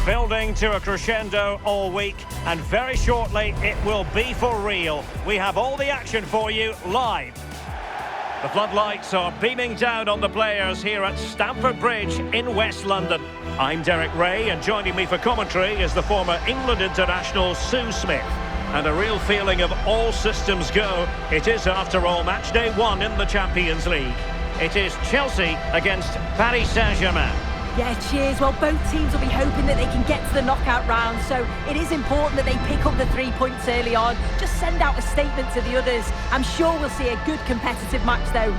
Building to a crescendo all week, and very shortly it will be for real. We have all the action for you live. The floodlights are beaming down on the players here at Stamford Bridge in West London. I'm Derek Ray, and joining me for commentary is the former England international Sue Smith. And a real feeling of all systems go. It is, after all, match day 1 in the Champions League. It is Chelsea against Paris Saint-Germain. Yeah, cheers. Well, both teams will be hoping that they can get to the knockout round, so it is important that they pick up the 3 points early on. Just send out a statement to the others. I'm sure we'll see a good competitive match, though.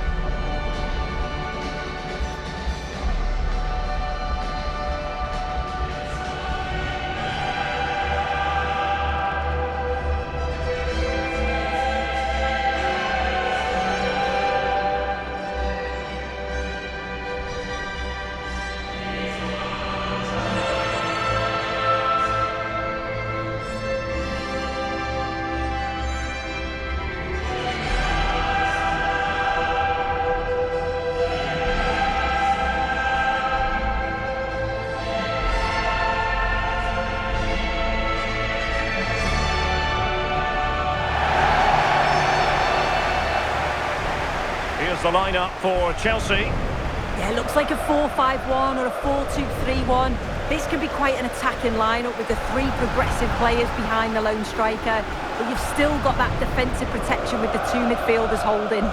Here's the lineup for Chelsea. Yeah, looks like a 4-5-1 or a 4-2-3-1. This can be quite an attacking lineup with the 3 progressive players behind the lone striker, but you've still got that defensive protection with the 2 midfielders holding.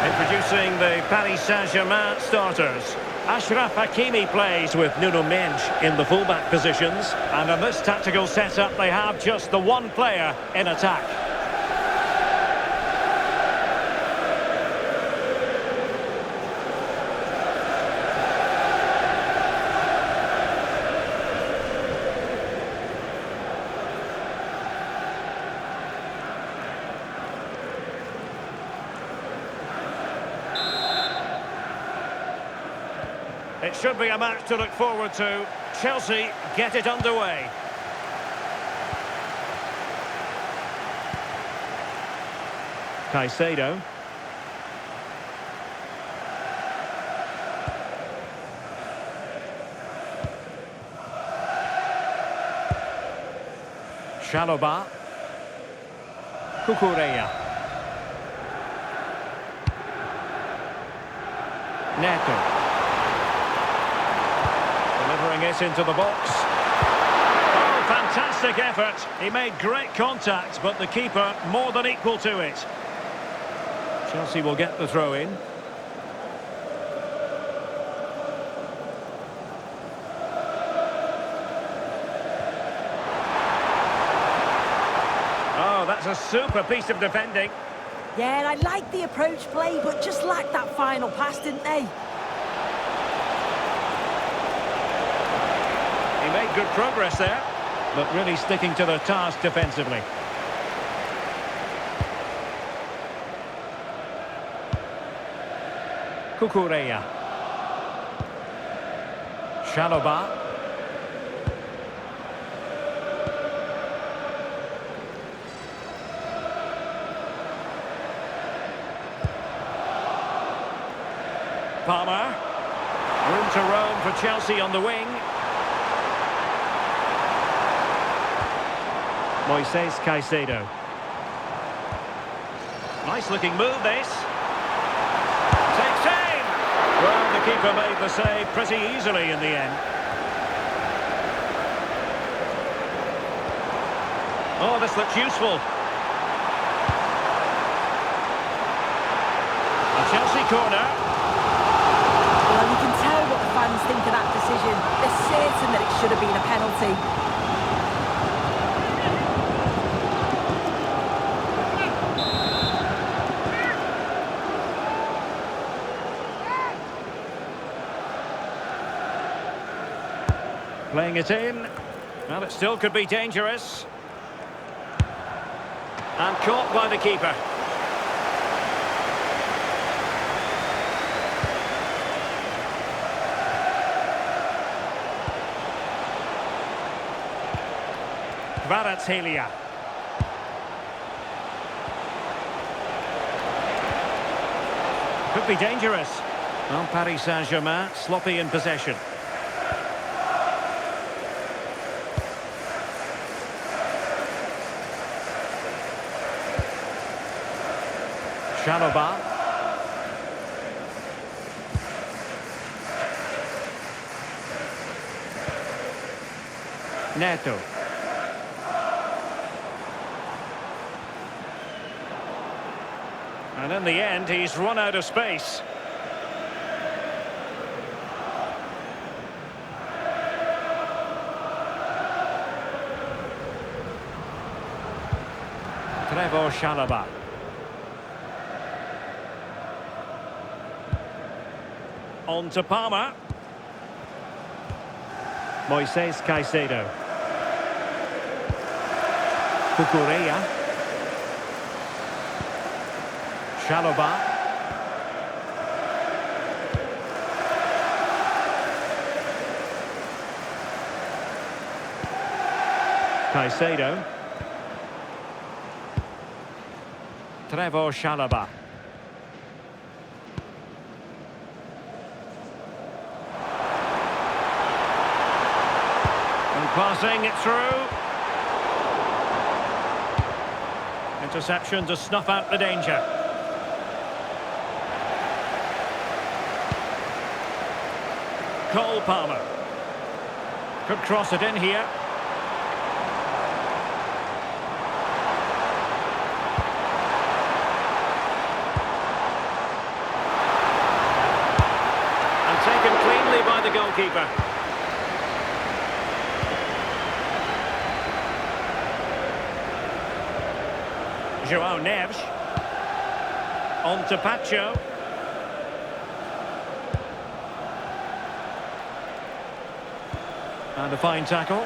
Introducing the Paris Saint-Germain starters. Achraf Hakimi plays with Nuno Mendes in the fullback positions. And in this tactical setup, they have just the 1 player in attack. It should be a match to look forward to. Chelsea get it underway. Caicedo. Chalobah. Cucurella. Neto. Delivering it into the box. Oh, fantastic effort. He made great contact, but the keeper more than equal to it. Chelsea will get the throw in. Oh, that's a super piece of defending. Yeah, and I like the approach play, but just lacked that final pass, didn't they? He made good progress there, but really sticking to the task defensively. Cucurella. Chalobah. Palmer. Room to roam for Chelsea on the wing. Moises Caicedo. Nice looking move this. Takes aim! Well, the keeper made the save pretty easily in the end. Oh, this looks useful. A Chelsea corner. Well, you can tell what the fans think of that decision. They're certain that it should have been a penalty. Playing it in. Well, it still could be dangerous. And caught by the keeper. Kvaratskhelia. Could be dangerous. Well, Paris Saint-Germain sloppy in possession. Chalobah. Neto. And in the end, he's run out of space. Chalobah. On to Palmer. Moises Caicedo. Cucurella. Chalobah. Caicedo. Chalobah. And passing it through. Interception to snuff out the danger. Cole Palmer. Could cross it in here. Taken cleanly by the goalkeeper. João Neves. On to Pacho. And a fine tackle.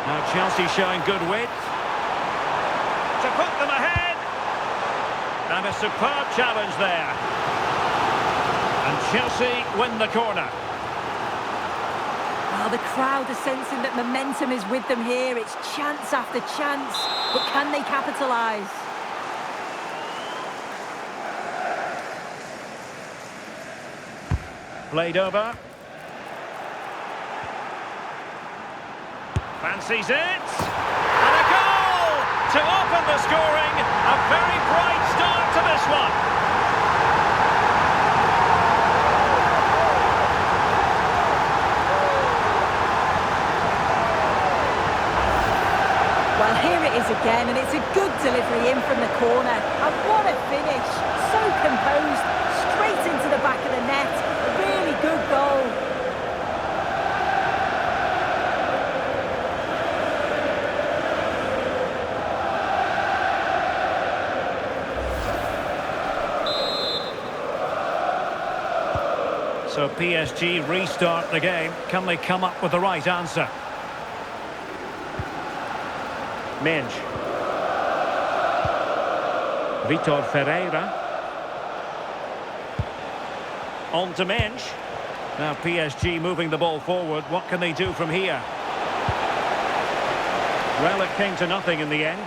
Now Chelsea showing good width. To put them ahead. And a superb challenge there. And Chelsea win the corner. Well, the crowd are sensing that momentum is with them here. It's chance after chance. But can they capitalise? Played over. Fancies it. And a goal to open the scoring. A very bright start to this one. Well, here it is again, and it's a good delivery in from the corner. And what a finish. So composed, straight into the back of the net. A really good goal. So PSG restart the game. Can they come up with the right answer? Menj. Vitor Ferreira. On to Menj. Now PSG moving the ball forward. What can they do from here? Well, it came to nothing in the end.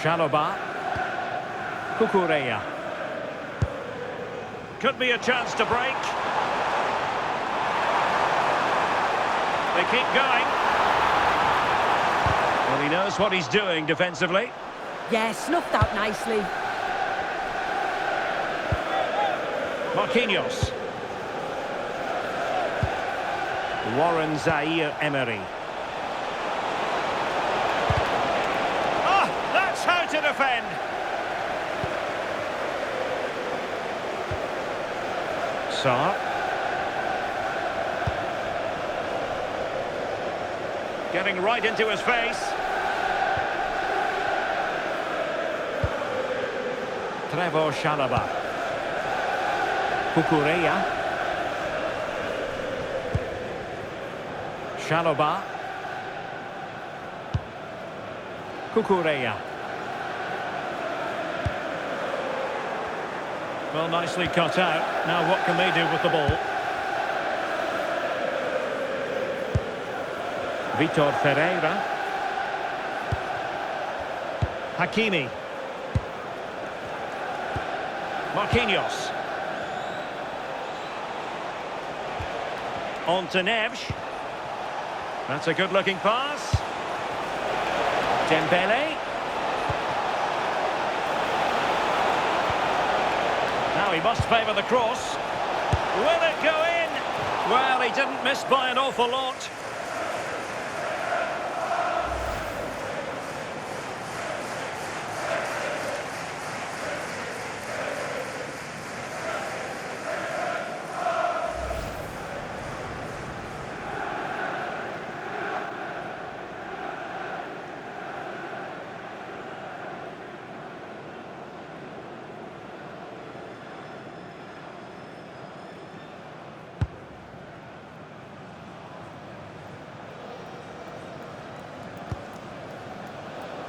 Chalobah. Cucurella. Could be a chance to break. They keep going. Well, he knows what he's doing defensively. Yeah, snuffed out nicely. Marquinhos. Warren Zaire-Emery. How to defend. Sarr. Getting right into his face. Trevor Chalobah. Cucurella. Chalobah. Cucurella. Well, nicely cut out. Now what can they do with the ball? Vitor Ferreira. Hakimi. Marquinhos. On to Neves. That's a good-looking pass. Dembele. Now he must favour the cross. Will it go in? Well, he didn't miss by an awful lot.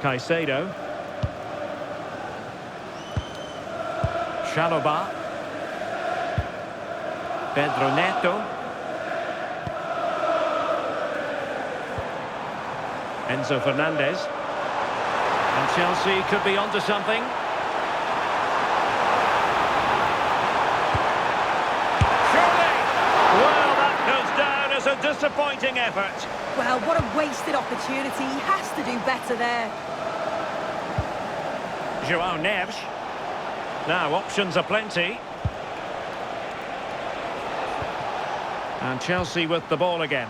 Caicedo. Chalobah. Pedro Neto. Enzo Fernandez. And Chelsea could be onto something. Surely! Well, that goes down as a disappointing effort. Well, what a wasted opportunity. He has to do better there. João Neves. Now, options are plenty. And Chelsea with the ball again.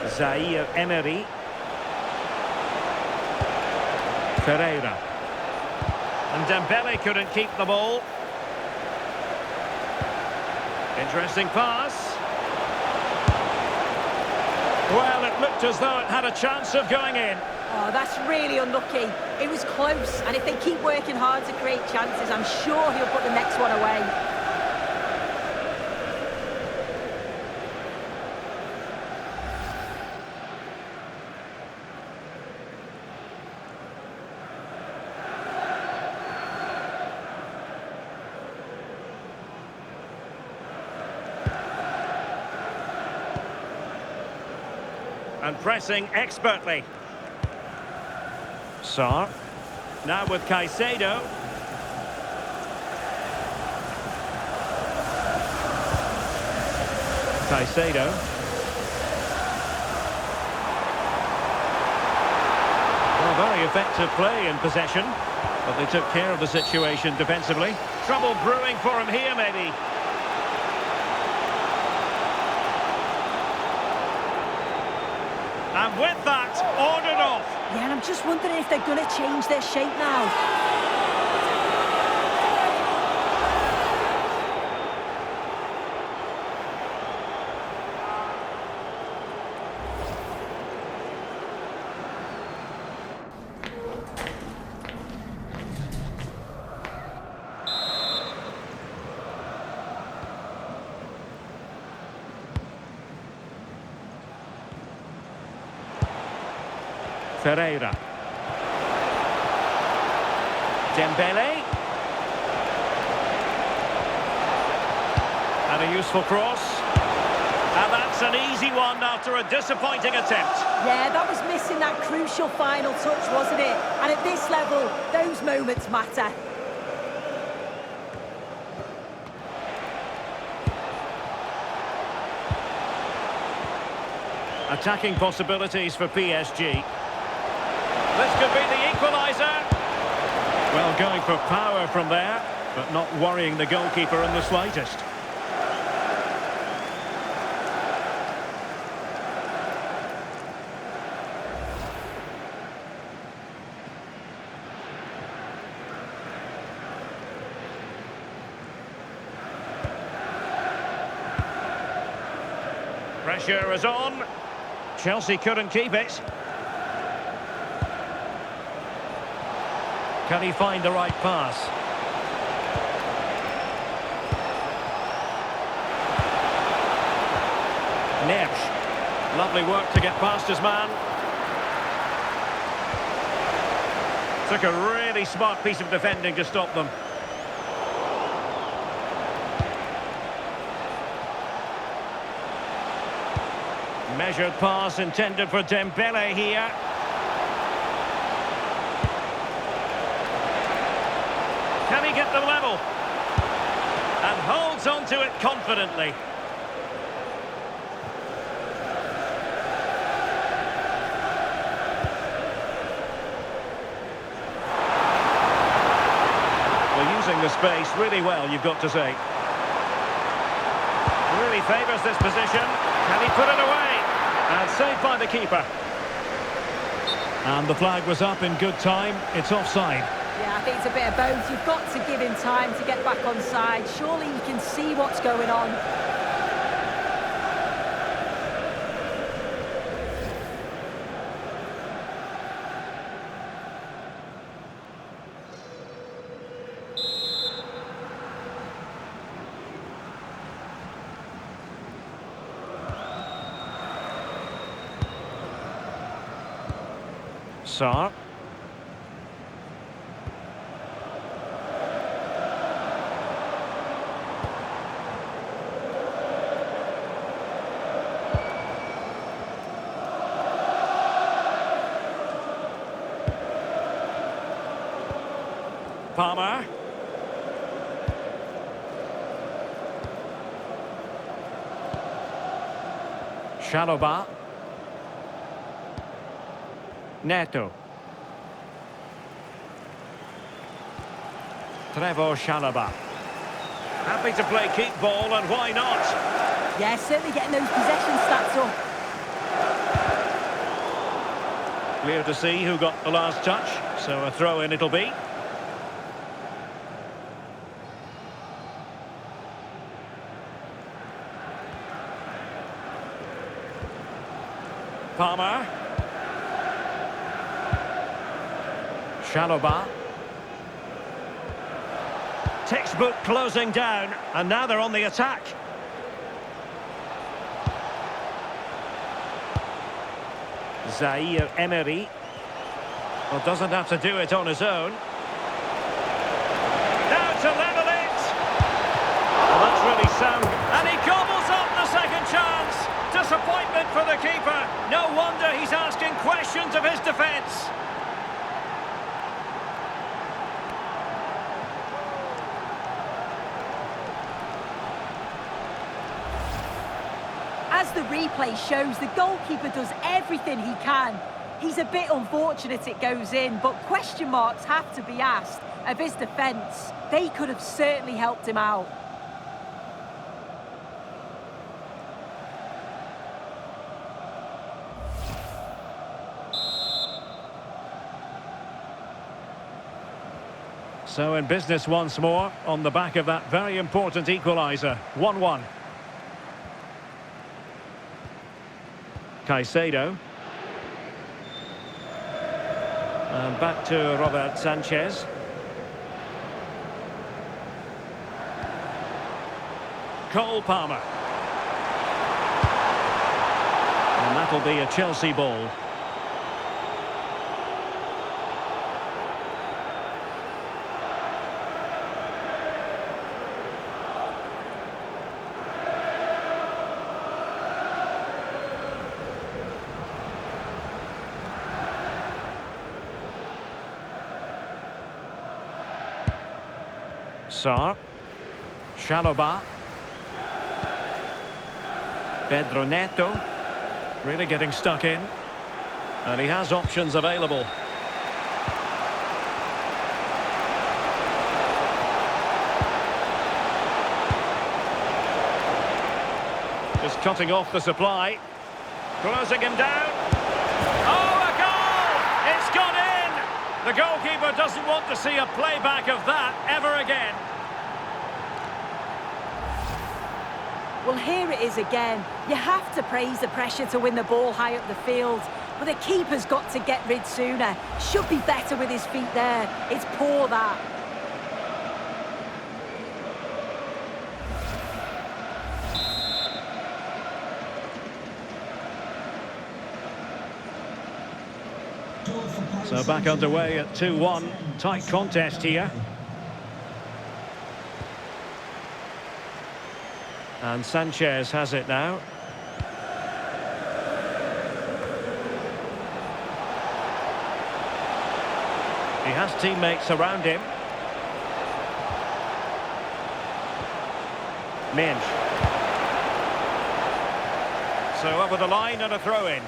Zaire Emery. Ferreira. And Dembele couldn't keep the ball. Interesting pass. Well, it looked as though it had a chance of going in. Oh, that's really unlucky. It was close, and if they keep working hard to create chances, I'm sure he'll put the next one away. And pressing expertly. Sarr. Now with Caicedo. Caicedo. Well, very effective play in possession, but they took care of the situation defensively. Trouble brewing for him here, maybe. And with that, ordered off. Yeah, and I'm just wondering if they're going to change their shape now. Ferreira. Dembele. And a useful cross. And that's an easy one after a disappointing attempt. Yeah, that was missing that crucial final touch, wasn't it? And at this level, those moments matter. Attacking possibilities for PSG. This could be the equaliser. Well, going for power from there, but not worrying the goalkeeper in the slightest. Pressure is on. Chelsea couldn't keep it. Can he find the right pass? Neves. Lovely work to get past his man. Took a really smart piece of defending to stop them. Measured pass intended for Dembele here. Can he get the level? And holds on to it confidently. Well, using the space really well, you've got to say. Really favours this position. Can he put it away? And saved by the keeper. And the flag was up in good time. It's offside. Yeah, I think it's a bit of both. You've got to give him time to get back on side. Surely he can see what's going on. Sarr. Palmer. Chalobah. Neto. Trevor Chalobah. Happy to play keep ball, and why not? Yeah, certainly getting those possession stats up. Clear to see who got the last touch, so a throw in it'll be. Palmer. Chalobah. Textbook closing down, and now they're on the attack. Zaire Emery. Well, doesn't have to do it on his own. Now to level it. Well, that's really sound. And he gobbles up the second chance. Disappointment for the keeper. No wonder he's asking questions of his defence. As the replay shows, the goalkeeper does everything he can. He's a bit unfortunate it goes in, but question marks have to be asked of his defence. They could have certainly helped him out. So in business once more, on the back of that very important equaliser. 1-1. Caicedo. And back to Robert Sanchez. Cole Palmer. And that'll be a Chelsea ball. Sarr. Chalobah. Pedro Neto. Really getting stuck in. And he has options available. Just cutting off the supply. Closing him down. Oh, a goal! It's gone in! The goalkeeper doesn't want to see a playback of that ever again. Well, here it is again. You have to praise the pressure to win the ball high up the field. But the keeper's got to get rid sooner. Should be better with his feet there. It's poor, that. So back underway at 2-1. Tight contest here. And Sanchez has it now. He has teammates around him. Minge. So over the line and a throw-in.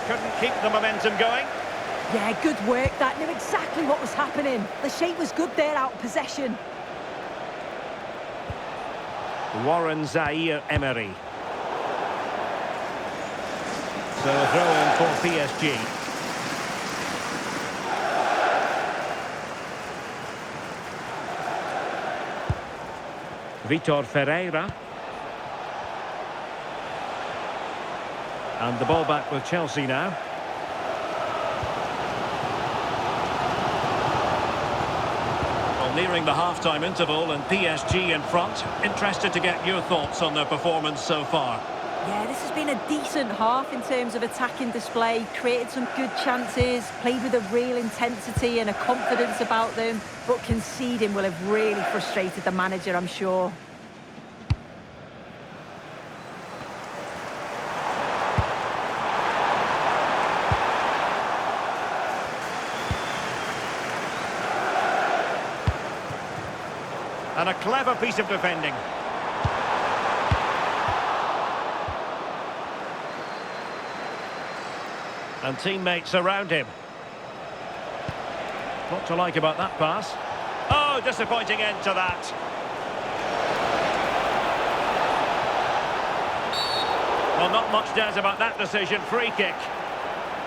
Couldn't keep the momentum going. Yeah, good work. That knew exactly what was happening. The shape was good there out of possession. Warren Zaire-Emery. So a throw-in for PSG. Vitor Ferreira. And the ball back with Chelsea now. Well, nearing the half-time interval and PSG in front. Interested to get your thoughts on their performance so far. Yeah, this has been a decent half in terms of attacking display. Created some good chances, played with a real intensity and a confidence about them. But conceding will have really frustrated the manager, I'm sure. And a clever piece of defending. And teammates around him. What to like about that pass? Oh, disappointing end to that. Well, not much doubt about that decision. Free kick.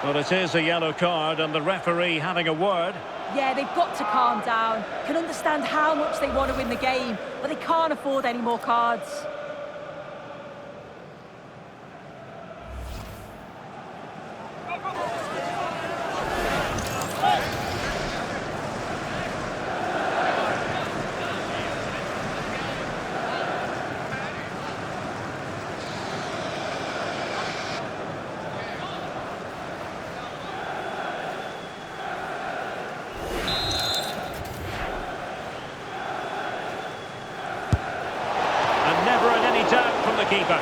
Well, it is a yellow card and the referee having a word. Yeah, they've got to calm down. Can understand how much they want to win the game, but they can't afford any more cards. Doubt from the keeper.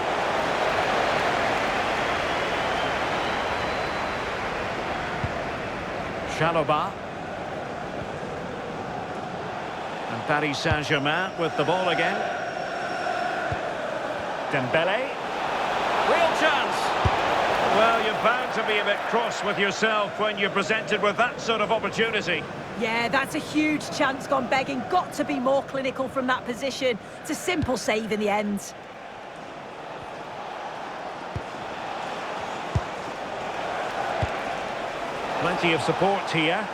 Chalobah. And Paris Saint-Germain with the ball again. Dembele. Real chance. Well, you're bound to be a bit cross with yourself when you're presented with that sort of opportunity. Yeah, that's a huge chance gone begging. Got to be more clinical from that position. It's a simple save in the end. Plenty of support here.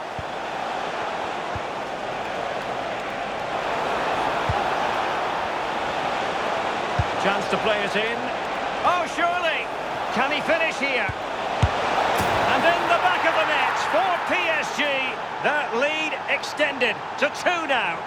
Chance to play it in. Oh, surely! Can he finish here? And in the back of the net for PSG. That lead extended to 2 now.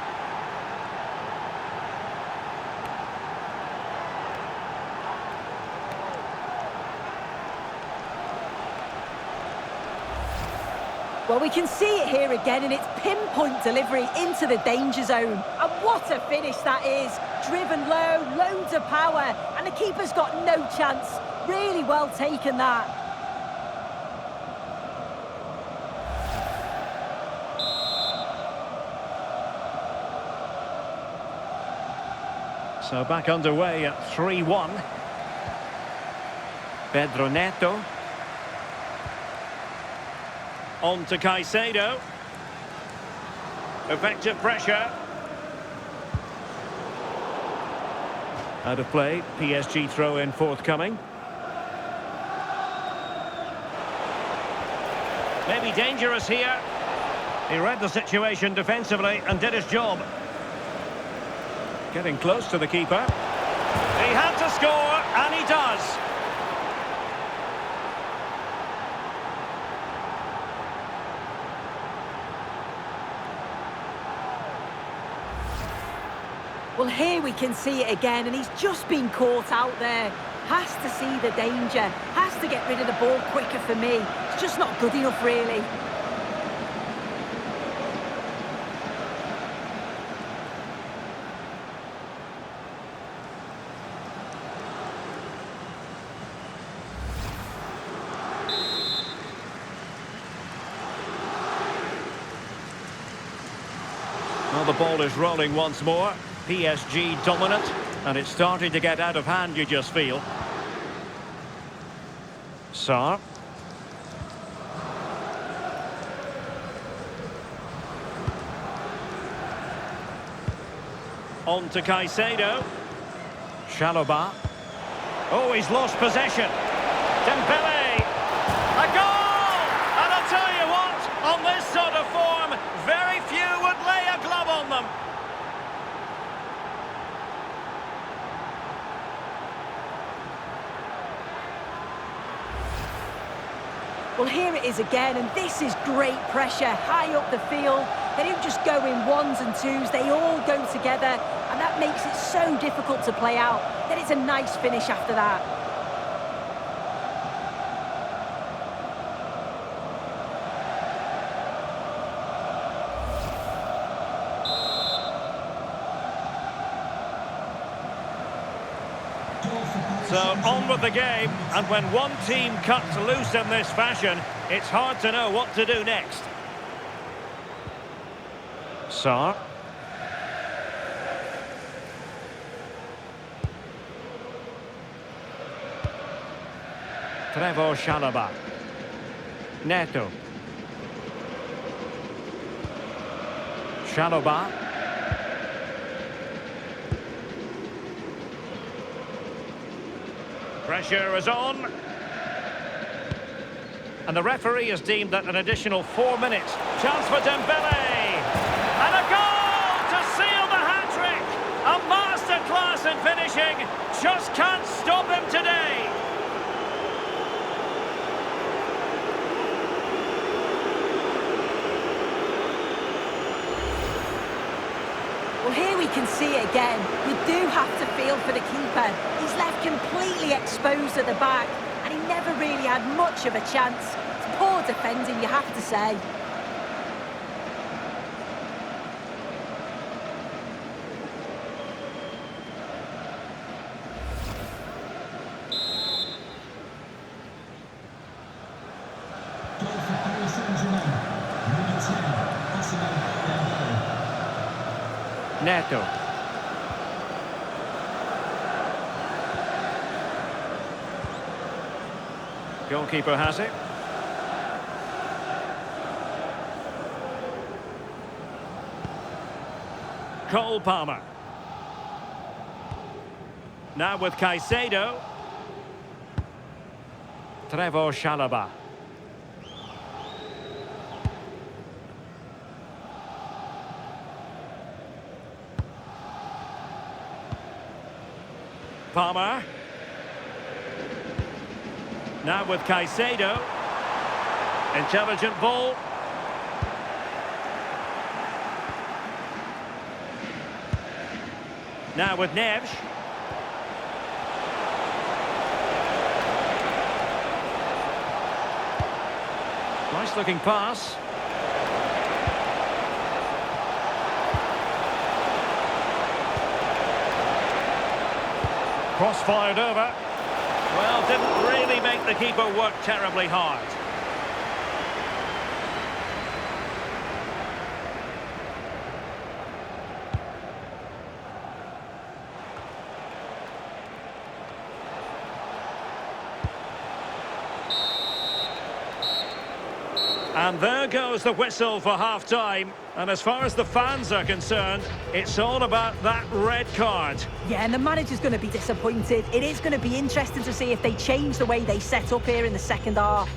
Well, we can see it here again, and it's pinpoint delivery into the danger zone. And what a finish that is. Driven low, loads of power, and the keeper's got no chance. Really well taken, that. So back underway at 3-1. Pedro Neto. On to Caicedo. Effective pressure. Out of play. PSG throw-in forthcoming. Maybe dangerous here. He read the situation defensively and did his job. Getting close to the keeper. He had to score, and he does. Well, here we can see it again, and he's just been caught out there. Has to see the danger, has to get rid of the ball quicker for me. It's just not good enough, really. Well, the ball is rolling once more. PSG dominant, and it's starting to get out of hand, you just feel. Sarr. On to Caicedo. Chalobah. Oh, he's lost possession. Dembele. A goal! And I'll tell you what, on this sort of form, very few would lay a glove on them. Well, here it is again, and this is great pressure, high up the field. They don't just go in ones and twos, they all go together, and that makes it so difficult to play out. Then it's a nice finish after that. So on with the game, and when one team cuts loose in this fashion, it's hard to know what to do next. Sarr. Chalobah. Neto. Chalobah. Pressure is on. And the referee has deemed that an additional 4 minutes. Chance for Dembele. And a goal to seal the hat-trick. A masterclass in finishing. Just can't stop him today. Well, here we can see it again. You do have to feel for the keeper. He's left completely exposed at the back, and he never really had much of a chance. It's poor defending, you have to say. Neto. Goalkeeper has it. Cole Palmer. Now with Caicedo. Chalobah. Palmer. Now with Caicedo. Intelligent ball. Now with Neves. Nice looking pass. Cross fired over. Well, didn't really make the keeper work terribly hard. And there goes the whistle for half-time. And as far as the fans are concerned, it's all about that red card. Yeah, and the manager's going to be disappointed. It is going to be interesting to see if they change the way they set up here in the second half.